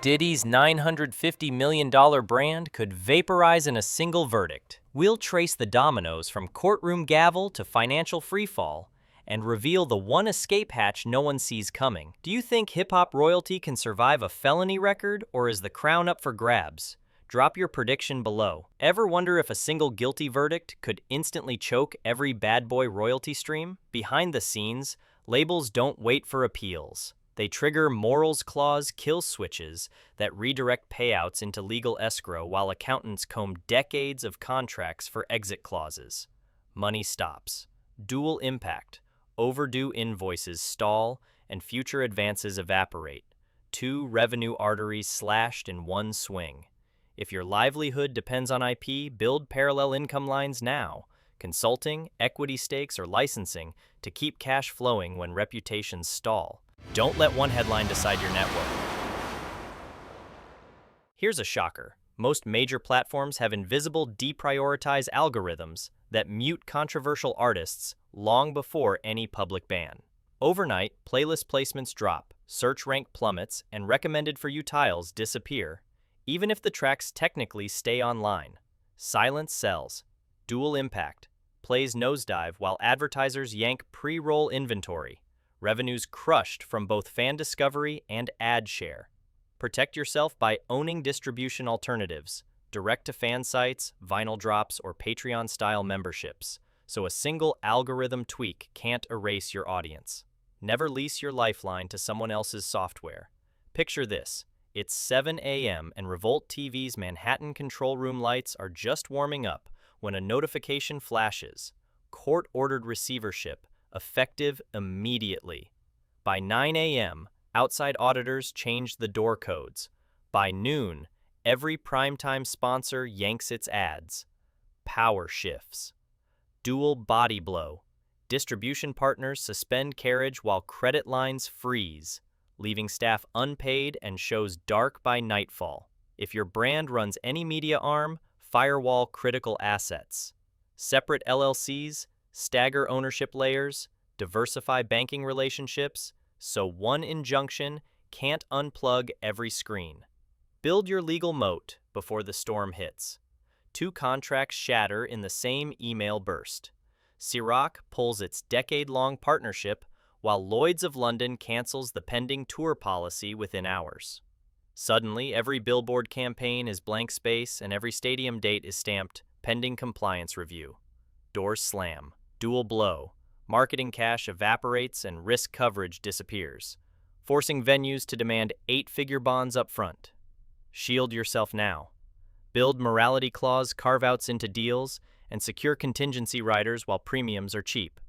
Diddy's $950 million brand could vaporize in a single verdict. We'll trace the dominoes from courtroom gavel to financial freefall and reveal the one escape hatch no one sees coming. Do you think hip-hop royalty can survive a felony record, or is the crown up for grabs? Drop your prediction below. Ever wonder if a single guilty verdict could instantly choke every bad boy royalty stream? Behind the scenes, labels don't wait for appeals. They trigger morals clause kill switches that redirect payouts into legal escrow while accountants comb decades of contracts for exit clauses. Money stops. Dual impact. Overdue invoices stall and future advances evaporate. Two revenue arteries slashed in one swing. If your livelihood depends on IP, build parallel income lines now. Consulting, equity stakes, or licensing to keep cash flowing when reputations stall. Don't let one headline decide your net worth. Here's a shocker. Most major platforms have invisible deprioritize algorithms that mute controversial artists long before any public ban. Overnight, playlist placements drop, search rank plummets, and recommended for you tiles disappear, even if the tracks technically stay online. Silence sells. Dual impact. Plays nosedive while advertisers yank pre-roll inventory. Revenues crushed from both fan discovery and ad share. Protect yourself by owning distribution alternatives, direct-to-fan sites, vinyl drops, or Patreon-style memberships, so a single algorithm tweak can't erase your audience. Never lease your lifeline to someone else's software. Picture this. It's 7 a.m. and Revolt TV's Manhattan control room lights are just warming up when a notification flashes. Court-ordered receivership, effective immediately. By 9 a.m., outside auditors changed the door codes. By noon, every primetime sponsor yanks its ads. Power shifts. Dual body blow. Distribution partners suspend carriage while credit lines freeze, leaving staff unpaid and shows dark by nightfall. If your brand runs any media arm, firewall critical assets. Separate LLCs, stagger ownership layers, diversify banking relationships, so one injunction can't unplug every screen. Build your legal moat before the storm hits. Two contracts shatter in the same email burst. Cîroc pulls its decade-long partnership, while Lloyd's of London cancels the pending tour policy within hours. Suddenly, every billboard campaign is blank space and every stadium date is stamped pending compliance review. Doors slam. Dual blow. Marketing cash evaporates and risk coverage disappears, forcing venues to demand 8-figure bonds up front. Shield yourself now. Build morality clause carve-outs into deals and secure contingency riders while premiums are cheap.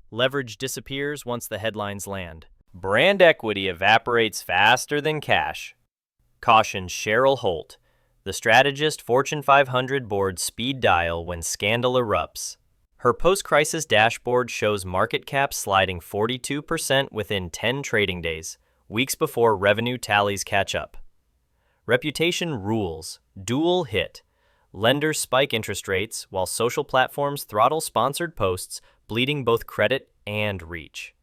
Leverage disappears once the headlines land. Brand equity evaporates faster than cash. Cautions Cheryl Holt, the strategist Fortune 500 board speed dial when scandal erupts. Her post-crisis dashboard shows market cap sliding 42% within 10 trading days, weeks before revenue tallies catch up. Reputation rules. Dual hit. Lenders spike interest rates while social platforms throttle sponsored posts, bleeding both credit and reach.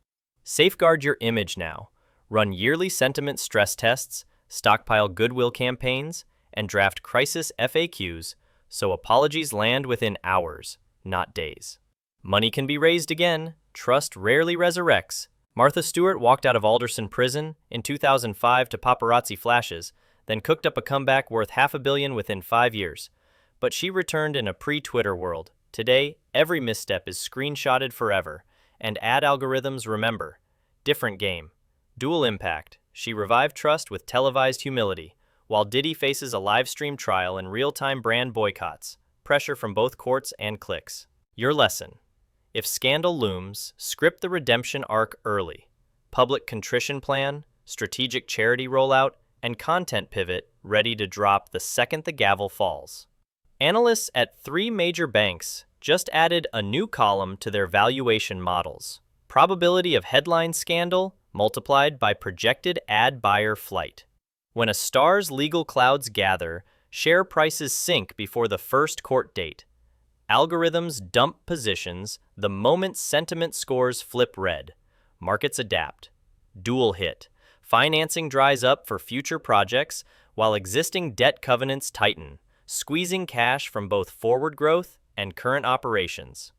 Safeguard your image now. Run yearly sentiment stress tests, stockpile goodwill campaigns, and draft crisis FAQs so apologies land within hours, not days. Money can be raised again. Trust rarely resurrects. Martha Stewart walked out of Alderson Prison in 2005 to paparazzi flashes, then cooked up a comeback worth $500 million within 5 years. But she returned in a pre-Twitter world. Today, every misstep is screenshotted forever, and ad algorithms remember. Different game. Dual impact. She revived trust with televised humility, while Diddy faces a live-stream trial and real-time brand boycotts. Pressure from both courts and clicks. Your lesson. If scandal looms, script the redemption arc early. Public contrition plan, strategic charity rollout, and content pivot ready to drop the second the gavel falls. Analysts at 3 major banks just added a new column to their valuation models. Probability of headline scandal multiplied by projected ad buyer flight. When a star's legal clouds gather, share prices sink before the first court date. Algorithms dump positions the moment sentiment scores flip red. Markets adapt. Dual hit. Financing dries up for future projects while existing debt covenants tighten, squeezing cash from both forward growth and current operations.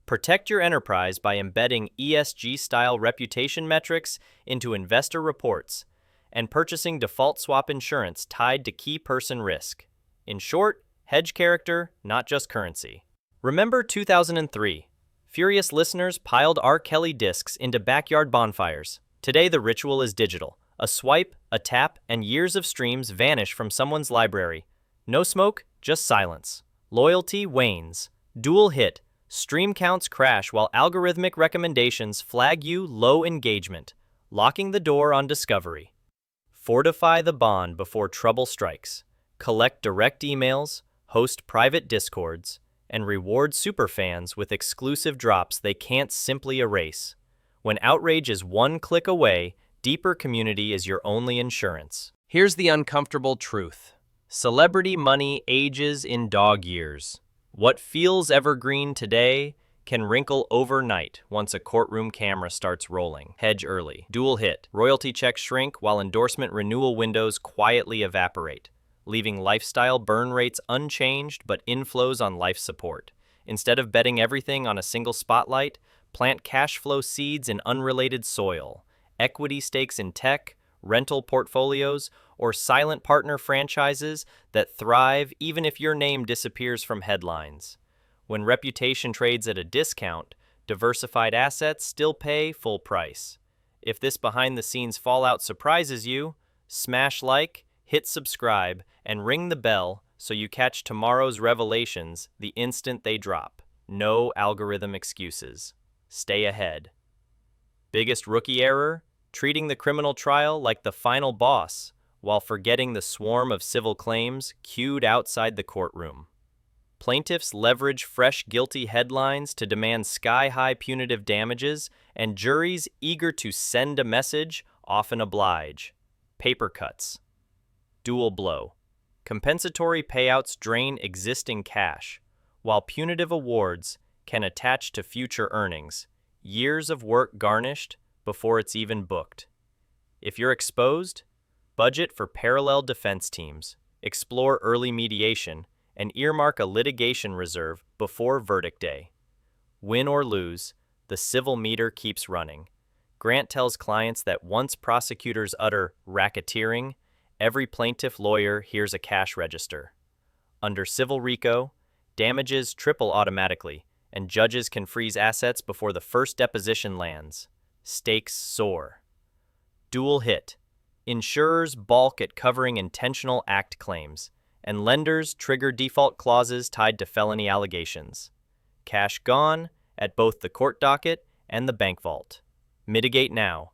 Protect your enterprise by embedding ESG-style reputation metrics into investor reports and purchasing default swap insurance tied to key person risk. In short, hedge character, not just currency. Remember 2003? Furious listeners piled R. Kelly discs into backyard bonfires. Today the ritual is digital. A swipe, a tap, and years of streams vanish from someone's library. No smoke, just silence. Loyalty wanes. Dual hit. Stream counts crash while algorithmic recommendations flag you low engagement, locking the door on discovery. Fortify the bond before trouble strikes. Collect direct emails, host private discords, and reward superfans with exclusive drops they can't simply erase. When outrage is one click away, deeper community is your only insurance. Here's the uncomfortable truth. Celebrity money ages in dog years. What feels evergreen today can wrinkle overnight once a courtroom camera starts rolling. Hedge early. Dual hit. Royalty checks shrink while endorsement renewal windows quietly evaporate, leaving lifestyle burn rates unchanged but inflows on life support. Instead of betting everything on a single spotlight, plant cash flow seeds in unrelated soil, equity stakes in tech, rental portfolios, or silent partner franchises that thrive even if your name disappears from headlines. When reputation trades at a discount, diversified assets still pay full price. If this behind-the-scenes fallout surprises you, smash like, hit subscribe, and ring the bell so you catch tomorrow's revelations the instant they drop. No algorithm excuses. Stay ahead. Biggest rookie error? Treating the criminal trial like the final boss, while forgetting the swarm of civil claims queued outside the courtroom. Plaintiffs leverage fresh guilty headlines to demand sky-high punitive damages, and juries eager to send a message often oblige. Paper cuts. Dual blow. Compensatory payouts drain existing cash, while punitive awards can attach to future earnings, years of work garnished before it's even booked. If you're exposed, budget for parallel defense teams, explore early mediation, and earmark a litigation reserve before verdict day. Win or lose, the civil meter keeps running. Grant tells clients that once prosecutors utter racketeering, every plaintiff lawyer hears a cash register. Under civil RICO, damages triple automatically, and judges can freeze assets before the first deposition lands. Stakes soar. Dual hit. Insurers balk at covering intentional act claims, and lenders trigger default clauses tied to felony allegations. Cash gone at both the court docket and the bank vault. Mitigate now.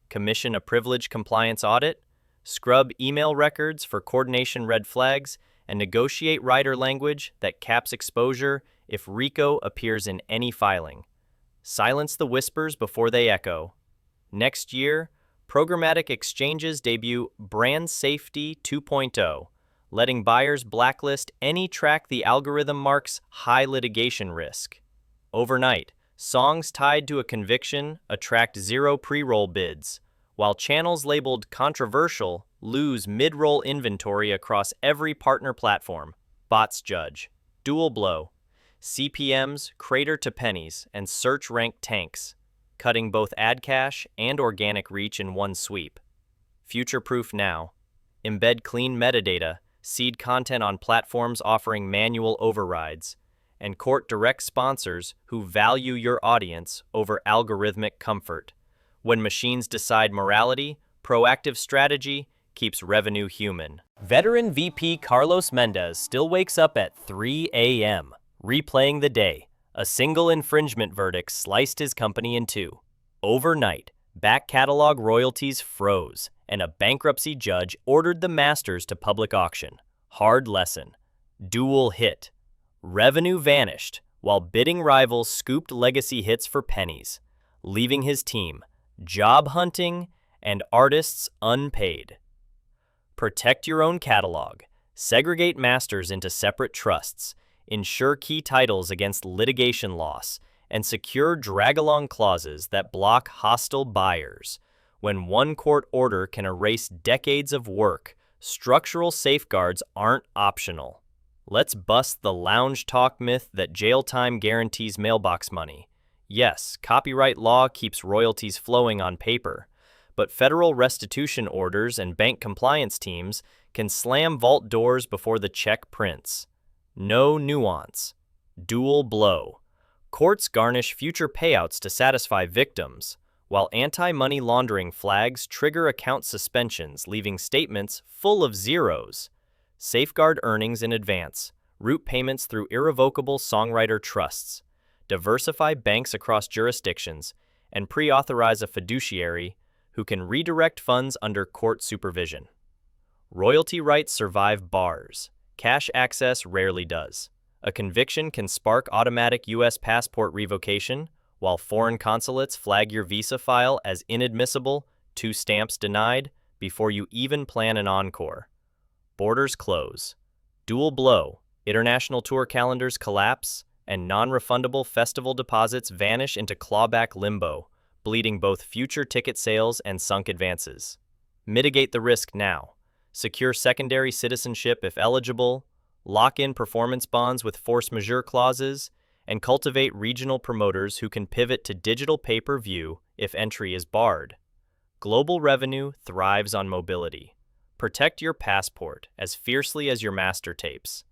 Commission a privilege compliance audit, scrub email records for coordination red flags, and negotiate rider language that caps exposure if RICO appears in any filing. Silence the whispers before they echo. Next year, programmatic exchanges debut Brand Safety 2.0, letting buyers blacklist any track the algorithm marks high litigation risk. Overnight, songs tied to a conviction attract zero pre-roll bids, while channels labeled controversial lose mid-roll inventory across every partner platform. Bots judge. Dual blow. CPMs crater to pennies and search rank tanks, cutting both ad cash and organic reach in one sweep. Future-proof now. Embed clean metadata, seed content on platforms offering manual overrides, and court direct sponsors who value your audience over algorithmic comfort. When machines decide morality, proactive strategy keeps revenue human. Veteran VP Carlos Mendez still wakes up at 3 a.m., replaying the day. A single infringement verdict sliced his company in two. Overnight, back catalog royalties froze, and a bankruptcy judge ordered the masters to public auction. Hard lesson. Dual hit. Revenue vanished, while bidding rivals scooped legacy hits for pennies, leaving his team job hunting and artists unpaid. Protect your own catalog. Segregate masters into separate trusts. Insure key titles against litigation loss, and secure drag-along clauses that block hostile buyers. When one court order can erase decades of work, structural safeguards aren't optional. Let's bust the lounge talk myth that jail time guarantees mailbox money. Yes, copyright law keeps royalties flowing on paper, but federal restitution orders and bank compliance teams can slam vault doors before the check prints. No nuance. Dual blow. Courts garnish future payouts to satisfy victims, while anti-money laundering flags trigger account suspensions, leaving statements full of zeros. Safeguard earnings in advance, route payments through irrevocable songwriter trusts, diversify banks across jurisdictions, and pre-authorize a fiduciary who can redirect funds under court supervision. Royalty rights survive bars. Cash access rarely does. A conviction can spark automatic U.S. passport revocation, while foreign consulates flag your visa file as inadmissible, 2 stamps denied, before you even plan an encore. Borders close. Dual blow. International tour calendars collapse, and non-refundable festival deposits vanish into clawback limbo, bleeding both future ticket sales and sunk advances. Mitigate the risk now. Secure secondary citizenship if eligible, lock in performance bonds with force majeure clauses, and cultivate regional promoters who can pivot to digital pay-per-view if entry is barred. Global revenue thrives on mobility. Protect your passport as fiercely as your master tapes.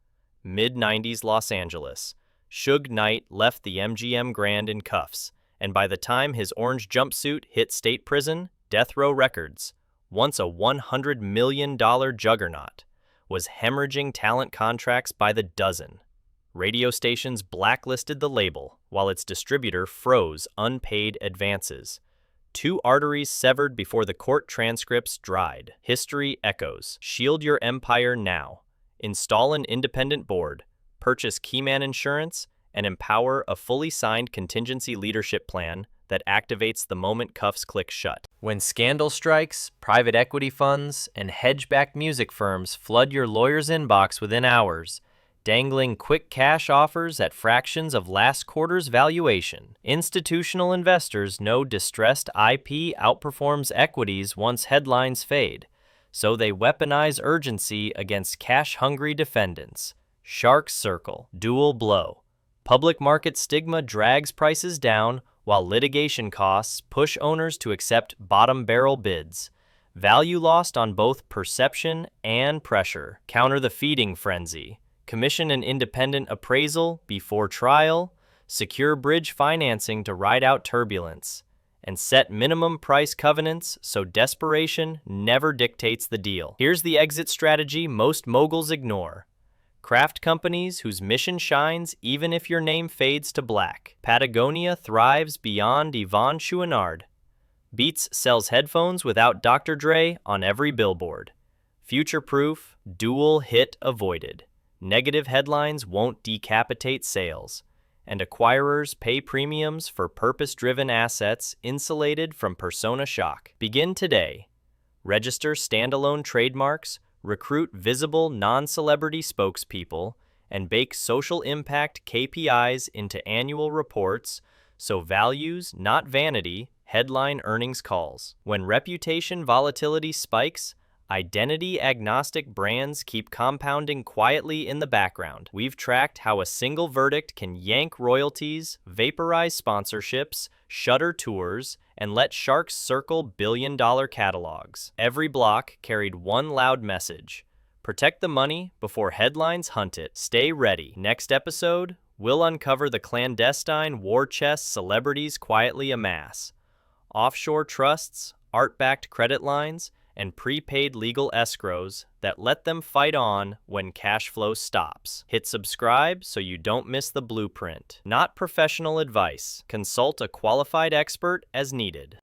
Mid-90s Los Angeles. Suge Knight left the MGM Grand in cuffs, and by the time his orange jumpsuit hit state prison, Death Row Records, once a $100 million juggernaut, was hemorrhaging talent contracts by the dozen. Radio stations blacklisted the label, while its distributor froze unpaid advances. 2 arteries severed before the court transcripts dried. History echoes. Shield your empire now. Install an independent board, purchase Keyman Insurance, and empower a fully signed contingency leadership plan that activates the moment cuffs click shut. When scandal strikes, private equity funds and hedge-backed music firms flood your lawyer's inbox within hours, dangling quick cash offers at fractions of last quarter's valuation. Institutional investors know distressed IP outperforms equities once headlines fade, so they weaponize urgency against cash-hungry defendants. Shark Circle, dual blow. Public market stigma drags prices down, while litigation costs push owners to accept bottom-barrel bids. Value lost on both perception and pressure. Counter the feeding frenzy. Commission an independent appraisal before trial. Secure bridge financing to ride out turbulence. And set minimum price covenants so desperation never dictates the deal. Here's the exit strategy most moguls ignore. Craft companies whose mission shines even if your name fades to black. Patagonia thrives beyond Yvon Chouinard. Beats sells headphones without Dr. Dre on every billboard. Future-proof, dual hit avoided. Negative headlines won't decapitate sales. And acquirers pay premiums for purpose-driven assets insulated from persona shock. Begin today. Register standalone trademarks, recruit visible non-celebrity spokespeople, and bake social impact KPIs into annual reports so values, not vanity, headline earnings calls. When reputation volatility spikes, identity-agnostic brands keep compounding quietly in the background. We've tracked how a single verdict can yank royalties, vaporize sponsorships, shutter tours, and let sharks circle billion-dollar catalogs. Every block carried one loud message. Protect the money before headlines hunt it. Stay ready. Next episode, we'll uncover the clandestine war chest celebrities quietly amass. Offshore trusts, art-backed credit lines, and prepaid legal escrows that let them fight on when cash flow stops. Hit subscribe so you don't miss the blueprint. Not professional advice. Consult a qualified expert as needed.